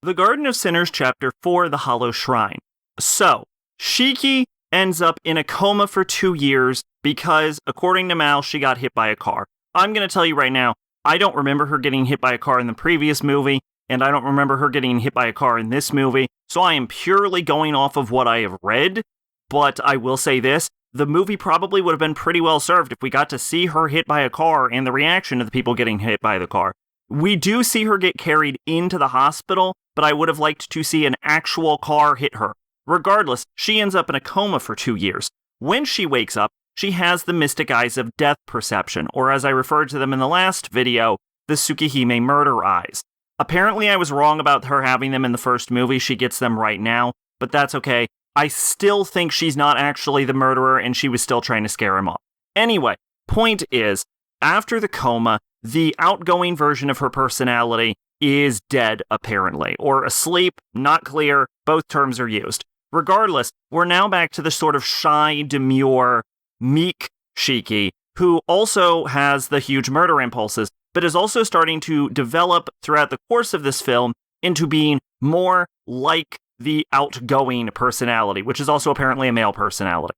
The Garden of Sinners, Chapter 4, The Hollow Shrine. So, Shiki ends up in a coma for 2 years because, according to Mal, she got hit by a car. I'm going to tell you right now, I don't remember her getting hit by a car in the previous movie, and I don't remember her getting hit by a car in this movie, so I am purely going off of what I have read, but I will say this, the movie probably would have been pretty well served if we got to see her hit by a car and the reaction of the people getting hit by the car. We do see her get carried into the hospital, but I would have liked to see an actual car hit her. Regardless, she ends up in a coma for 2 years. When she wakes up, she has the mystic eyes of death perception, or as I referred to them in the last video, the Tsukihime murder eyes. Apparently I was wrong about her having them in the first movie, she gets them right now, but that's okay. I still think she's not actually the murderer and she was still trying to scare him off. Anyway, point is, after the coma, the outgoing version of her personality is dead, apparently, or asleep, not clear, both terms are used. Regardless, we're now back to the sort of shy, demure, meek Shiki, who also has the huge murder impulses, but is also starting to develop throughout the course of this film into being more like the outgoing personality, which is also apparently a male personality.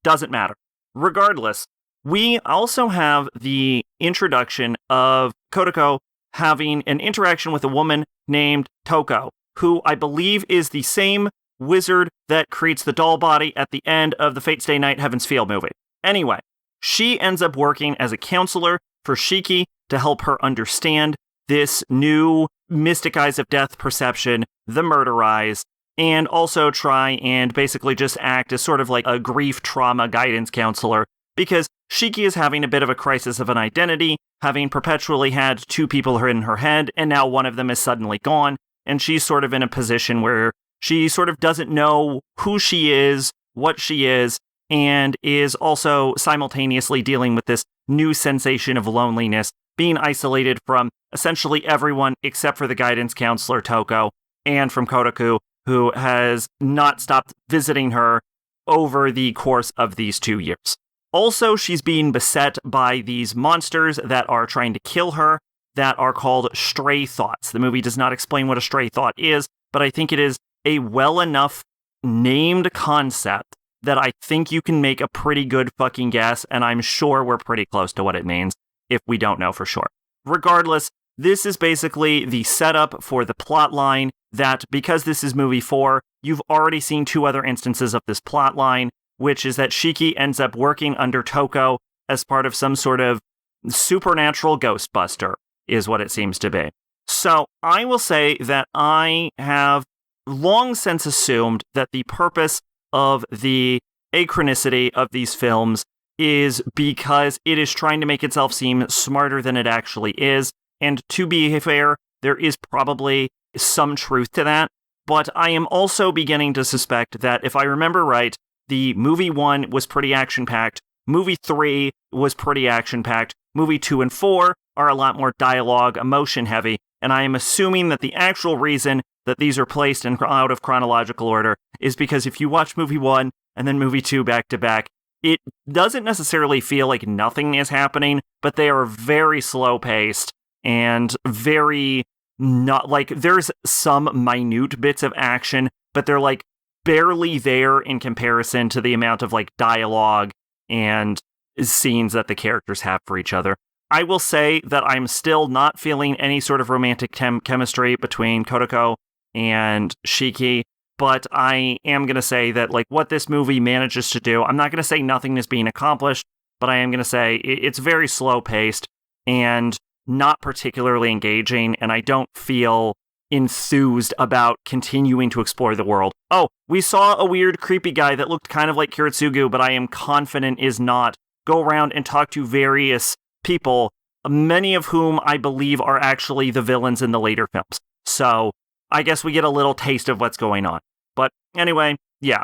Doesn't matter. Regardless, we also have the introduction of Kodako having an interaction with a woman named Toko, who I believe is the same wizard that creates the doll body at the end of the Fate Stay Night Heaven's Feel movie. Anyway, she ends up working as a counselor for Shiki to help her understand this new mystic eyes of death perception, the murder eyes, and also try and basically just act as sort of like a grief trauma guidance counselor, because Shiki is having a bit of a crisis of an identity, having perpetually had 2 people in her head, and now one of them is suddenly gone, and she's sort of in a position where she sort of doesn't know who she is, what she is, and is also simultaneously dealing with this new sensation of loneliness, being isolated from essentially everyone except for the guidance counselor Toko, and from Kotaku, who has not stopped visiting her over the course of these 2 years. Also, she's being beset by these monsters that are trying to kill her, that are called stray thoughts. The movie does not explain what a stray thought is, but I think it is a well enough named concept that I think you can make a pretty good fucking guess, and I'm sure we're pretty close to what it means, if we don't know for sure. Regardless, this is basically the setup for the plot line that, because this is movie 4, you've already seen 2 other instances of this plot line, which is that Shiki ends up working under Toko as part of some sort of supernatural ghostbuster, is what it seems to be. So I will say that I have long since assumed that the purpose of the achronicity of these films is because it is trying to make itself seem smarter than it actually is, and to be fair, there is probably some truth to that, but I am also beginning to suspect that if I remember right, the movie 1 was pretty action-packed, movie 3 was pretty action-packed, movie 2 and 4 are a lot more dialogue, emotion-heavy, and I am assuming that the actual reason that these are placed in out of chronological order is because if you watch movie 1 and then movie 2 back-to-back, it doesn't necessarily feel like nothing is happening, but they are very slow-paced and very not like there's some minute bits of action, but they're like barely there in comparison to the amount of like dialogue and scenes that the characters have for each other. I will say that I'm still not feeling any sort of romantic chemistry between Kodako and Shiki, but I am going to say that like what this movie manages to do, I'm not going to say nothing is being accomplished, but I am going to say it's very slow paced and not particularly engaging, and I don't feel enthused about continuing to explore the world. Oh, we saw a weird creepy guy that looked kind of like Kiritsugu, but I am confident is not. Go around and talk to various people, many of whom I believe are actually the villains in the later films. So I guess we get a little taste of what's going on. But anyway, yeah.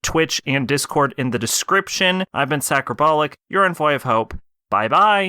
Twitch and Discord in the description. I've been Sacrobolic, your envoy of hope. Bye-bye.